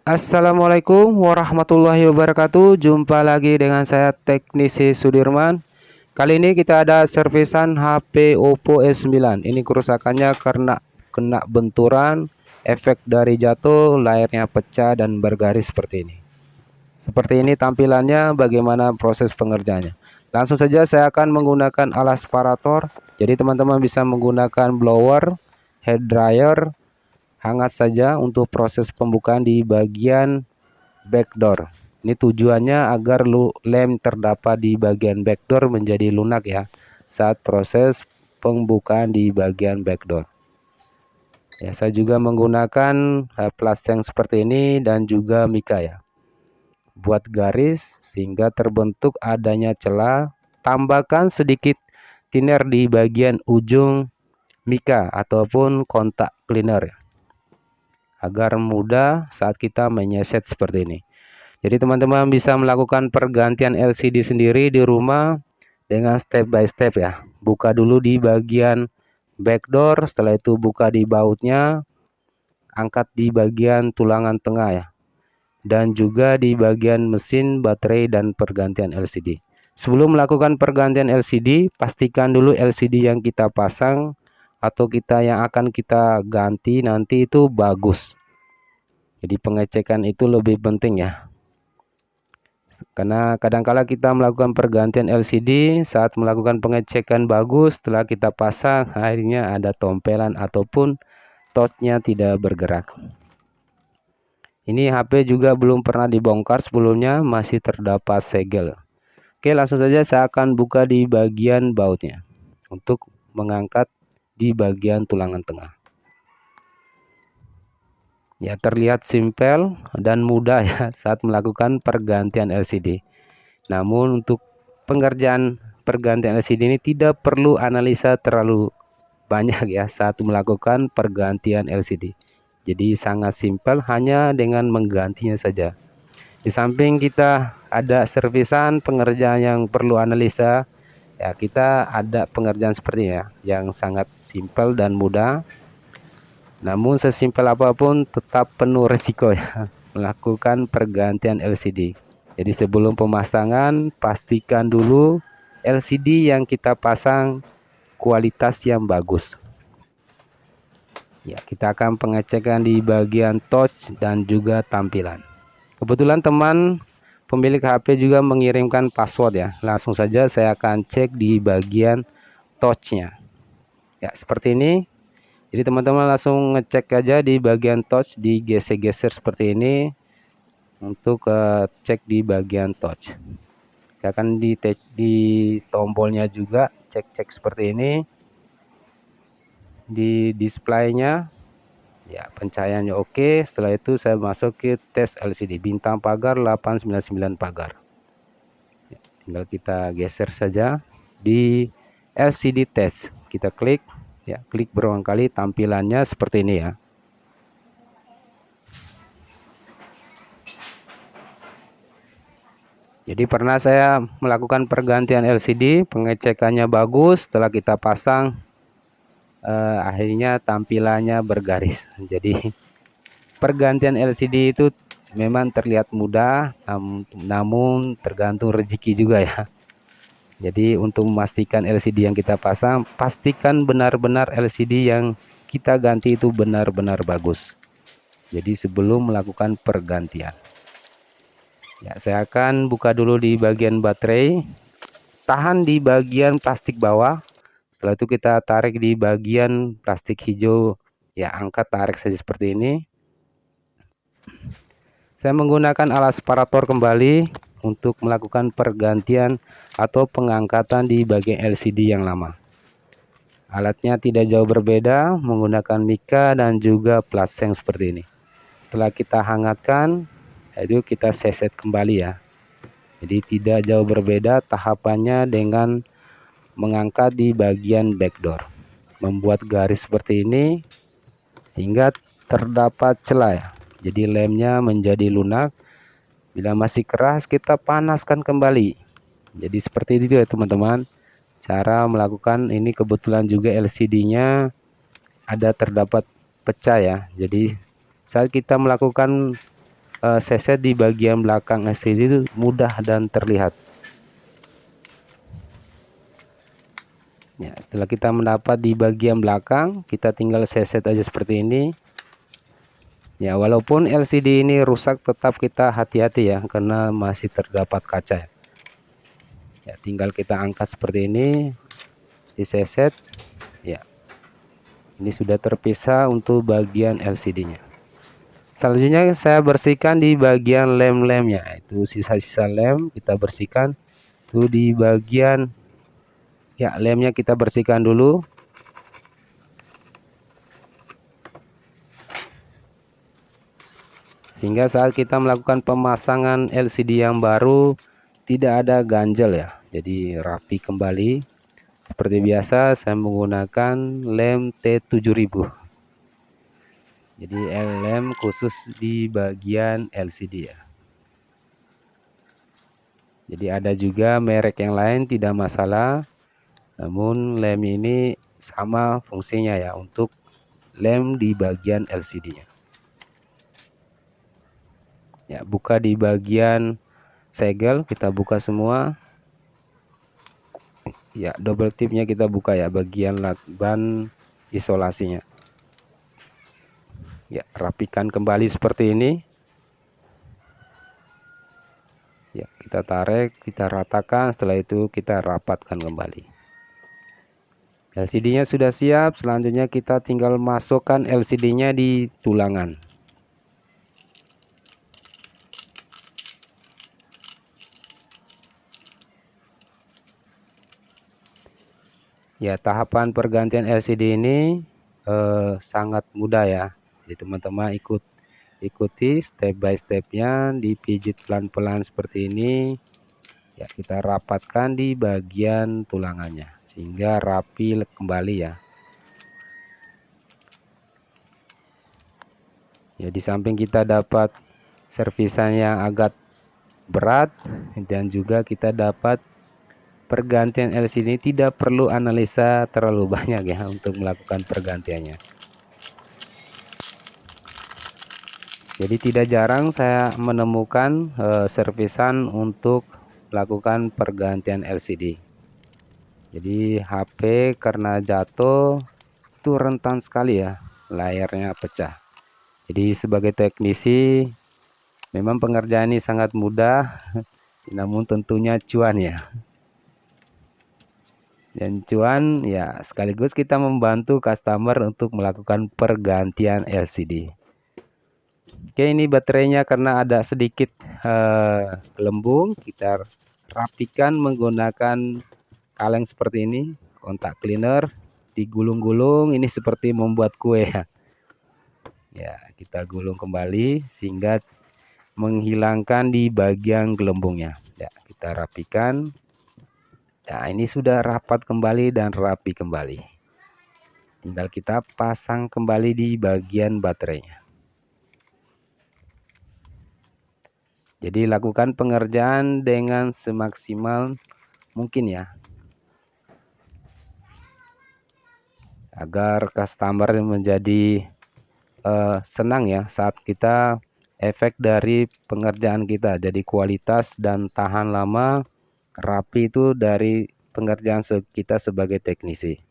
Assalamualaikum warahmatullahi wabarakatuh. Jumpa lagi dengan saya Teknisi Sudirman. Kali ini kita ada servisan HP Oppo F9. Ini kerusakannya karena kena benturan, efek dari jatuh, layarnya pecah dan bergaris seperti ini. Seperti ini tampilannya, bagaimana proses pengerjaannya. Langsung saja saya akan menggunakan alas separator. Jadi teman-teman bisa menggunakan blower, head dryer, hangat saja untuk proses pembukaan di bagian backdoor. Ini tujuannya agar lem terdapat di bagian backdoor menjadi lunak ya saat proses pembukaan di bagian backdoor. Ya, saya juga menggunakan plastik seperti ini dan juga mika ya. Buat garis sehingga terbentuk adanya celah, tambahkan sedikit thinner di bagian ujung mika ataupun kontak cleaner ya, agar mudah saat kita menyeset seperti ini. Jadi teman-teman bisa melakukan pergantian LCD sendiri di rumah dengan step by step ya. Buka dulu di bagian backdoor, setelah itu buka di bautnya, angkat di bagian tulangan tengah ya. Dan juga di bagian mesin, baterai, dan pergantian LCD. Sebelum melakukan pergantian LCD, pastikan dulu LCD yang kita pasang atau yang akan kita ganti nanti itu bagus. Jadi pengecekan itu lebih penting ya. Karena kadangkala kita melakukan pergantian LCD saat melakukan pengecekan bagus, setelah kita pasang akhirnya ada tompelan ataupun touchnya tidak bergerak. Ini HP juga belum pernah dibongkar sebelumnya, masih terdapat segel. Oke, langsung saja saya akan buka di bagian bautnya untuk mengangkat di bagian tulangan tengah. Ya, terlihat simpel dan mudah ya saat melakukan pergantian LCD. Namun untuk pengerjaan pergantian LCD ini tidak perlu analisa terlalu banyak ya saat melakukan pergantian LCD. Jadi sangat simpel, hanya dengan menggantinya saja. Di samping kita ada servisan pengerjaan yang perlu analisa, ya kita ada pengerjaan seperti ya yang sangat simpel dan mudah. Namun sesimpel apapun tetap penuh resiko ya melakukan pergantian LCD. Jadi sebelum pemasangan pastikan dulu LCD yang kita pasang kualitas yang bagus. Ya, kita akan pengecekan di bagian touch dan juga tampilan. Kebetulan teman pemilik HP juga mengirimkan password ya. Langsung saja saya akan cek di bagian touchnya. Ya, seperti ini. Jadi teman-teman langsung ngecek aja di bagian touch, digeser-geser seperti ini untuk cek di bagian touch. Kita akan di tombolnya juga cek seperti ini. Di displaynya ya pencahayaannya oke. Setelah itu saya masuk ke tes LCD bintang pagar 899 pagar. Ya, tinggal kita geser saja di LCD test. Kita klik ya, klik berulang kali, tampilannya seperti ini ya. Jadi pernah saya melakukan pergantian LCD, pengecekannya bagus, setelah kita pasang akhirnya tampilannya bergaris. Jadi pergantian LCD itu memang terlihat mudah, namun tergantung rezeki juga ya. Jadi untuk memastikan LCD yang kita pasang, pastikan benar-benar LCD yang kita ganti itu benar-benar bagus. Jadi sebelum melakukan pergantian. Ya, saya akan buka dulu di bagian baterai. Tahan di bagian plastik bawah. Setelah itu kita tarik di bagian plastik hijau. Ya, angkat tarik saja seperti ini. Saya menggunakan alat separator kembali untuk melakukan pergantian atau pengangkatan di bagian LCD yang lama. Alatnya tidak jauh berbeda, menggunakan mika dan juga plaseng seperti ini. Setelah kita hangatkan, itu kita seset kembali ya. Jadi tidak jauh berbeda tahapannya dengan mengangkat di bagian backdoor. Membuat garis seperti ini sehingga terdapat celah ya. Jadi lemnya menjadi lunak. Bila masih keras kita panaskan kembali. Jadi seperti itu ya teman-teman cara melakukan ini. Kebetulan juga LCD-nya ada terdapat pecah ya. Jadi saat kita melakukan seset di bagian belakang LCD itu mudah dan terlihat. Ya, setelah kita mendapat di bagian belakang, kita tinggal seset aja seperti ini. Ya, walaupun LCD ini rusak, tetap kita hati-hati ya, karena masih terdapat kaca. Ya, tinggal kita angkat seperti ini, diseset. Ya, ini sudah terpisah untuk bagian LCD-nya. Selanjutnya saya bersihkan di bagian lem-lemnya. Itu sisa-sisa lem kita bersihkan. Itu di bagian, ya, lemnya kita bersihkan dulu. Sehingga saat kita melakukan pemasangan LCD yang baru tidak ada ganjel ya. Jadi rapi kembali. Seperti biasa saya menggunakan lem T7000. Jadi lem khusus di bagian LCD ya. Jadi ada juga merek yang lain tidak masalah. Namun lem ini sama fungsinya ya, untuk lem di bagian LCD-nya. Ya, buka di bagian segel, kita buka semua. Ya, double tipnya kita buka ya, bagian lakban isolasinya. Ya, rapikan kembali seperti ini. Ya, kita tarik, kita ratakan, setelah itu kita rapatkan kembali. LCD-nya sudah siap, selanjutnya kita tinggal masukkan LCD-nya di tulangan. Ya, tahapan pergantian LCD ini sangat mudah ya. Jadi teman-teman ikuti step by stepnya, dipijit pelan-pelan seperti ini. Ya, kita rapatkan di bagian tulangannya sehingga rapi kembali ya. Ya, di samping kita dapat servisan yang agak berat, dan juga kita dapat pergantian LCD ini tidak perlu analisa terlalu banyak ya untuk melakukan pergantiannya. Jadi tidak jarang saya menemukan servisan untuk melakukan pergantian LCD. Jadi HP karena jatuh itu rentan sekali ya, layarnya pecah. Jadi sebagai teknisi memang pengerjaan ini sangat mudah, namun tentunya cuan ya. Dan cuan ya, sekaligus kita membantu customer untuk melakukan pergantian LCD. Oke, ini baterainya karena ada sedikit gelembung, kita rapikan menggunakan kaleng seperti ini, kontak cleaner, digulung-gulung, ini seperti membuat kue ya. Ya, kita gulung kembali sehingga menghilangkan di bagian gelembungnya. Ya, kita rapikan. Nah, ini sudah rapat kembali dan rapi kembali. Tinggal kita pasang kembali di bagian baterainya. Jadi lakukan pengerjaan dengan semaksimal mungkin ya, agar customer menjadi senang ya saat kita efek dari pengerjaan kita. Jadi kualitas dan tahan lama, rapi itu dari pengerjaan kita sebagai teknisi.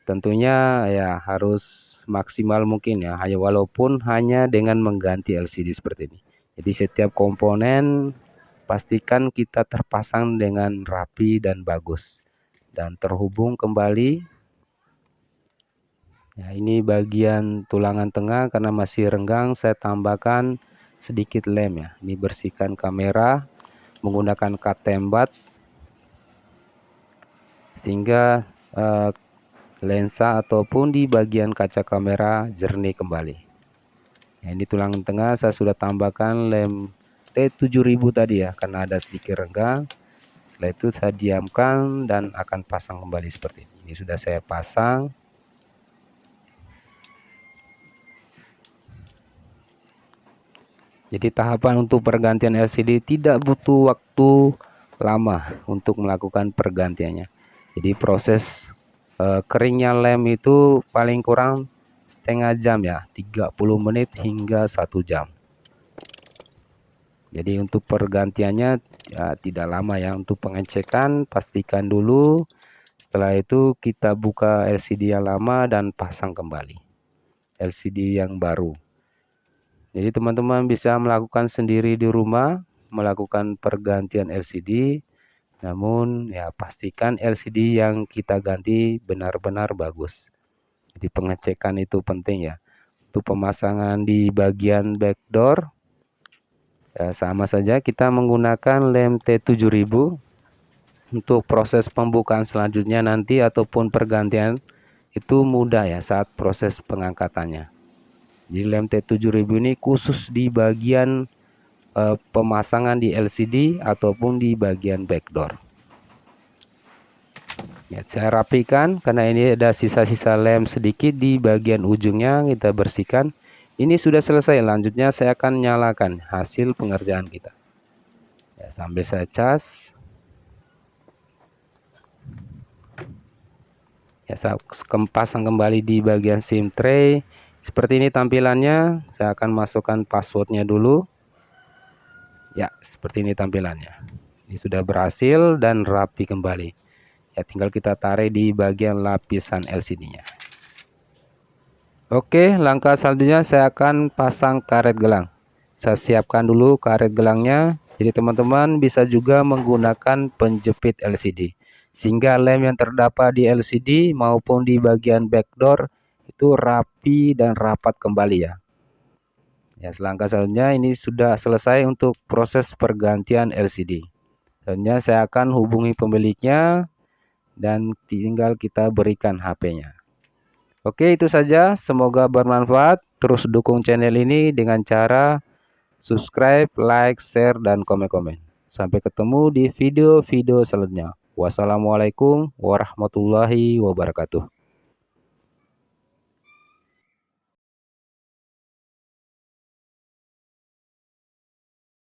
Tentunya ya harus maksimal mungkin ya, walaupun hanya dengan mengganti LCD seperti ini. Jadi setiap komponen pastikan kita terpasang dengan rapi dan bagus dan terhubung kembali. Ya, ini bagian tulangan tengah karena masih renggang, saya tambahkan sedikit lem ya. Ini bersihkan kamera menggunakan cat tembat sehingga lensa ataupun di bagian kaca kamera jernih kembali. Nah, ini tulangan tengah saya sudah tambahkan lem T7000 tadi ya, karena ada sedikit renggang. Setelah itu saya diamkan dan akan pasang kembali seperti ini. Ini sudah saya pasang. Jadi tahapan untuk pergantian LCD tidak butuh waktu lama untuk melakukan pergantiannya. Jadi proses keringnya lem itu paling kurang setengah jam ya, 30 menit hingga 1 jam. Jadi untuk pergantiannya ya tidak lama ya. Untuk pengecekan pastikan dulu, setelah itu kita buka LCD yang lama dan pasang kembali LCD yang baru. Jadi teman-teman bisa melakukan sendiri di rumah, melakukan pergantian LCD. Namun ya pastikan LCD yang kita ganti benar-benar bagus. Jadi pengecekan itu penting ya. Untuk pemasangan di bagian backdoor ya, sama saja kita menggunakan lem T7000. Untuk proses pembukaan selanjutnya nanti ataupun pergantian itu mudah ya saat proses pengangkatannya. Jadi lem T7000 ini khusus di bagian pemasangan di LCD ataupun di bagian backdoor. Ya, saya rapikan karena ini ada sisa-sisa lem sedikit di bagian ujungnya, kita bersihkan. Ini sudah selesai, lanjutnya saya akan nyalakan hasil pengerjaan kita. Ya, sambil saya cas. Ya, saya pasang kembali di bagian SIM tray. Seperti ini tampilannya. Saya akan masukkan passwordnya dulu. Ya, seperti ini tampilannya. Ini sudah berhasil dan rapi kembali. Ya, tinggal kita tarik di bagian lapisan LCD-nya. Oke, langkah selanjutnya saya akan pasang karet gelang. Saya siapkan dulu karet gelangnya. Jadi teman-teman bisa juga menggunakan penjepit LCD, sehingga lem yang terdapat di LCD maupun di bagian backdoor itu rapi dan rapat kembali ya. Ya, selangkah selanjutnya ini sudah selesai untuk proses pergantian LCD. Selanjutnya saya akan hubungi pemiliknya dan tinggal kita berikan HP-nya. Oke, itu saja. Semoga bermanfaat. Terus dukung channel ini dengan cara subscribe, like, share, dan komen-komen. Sampai ketemu di video-video selanjutnya. Wassalamualaikum warahmatullahi wabarakatuh.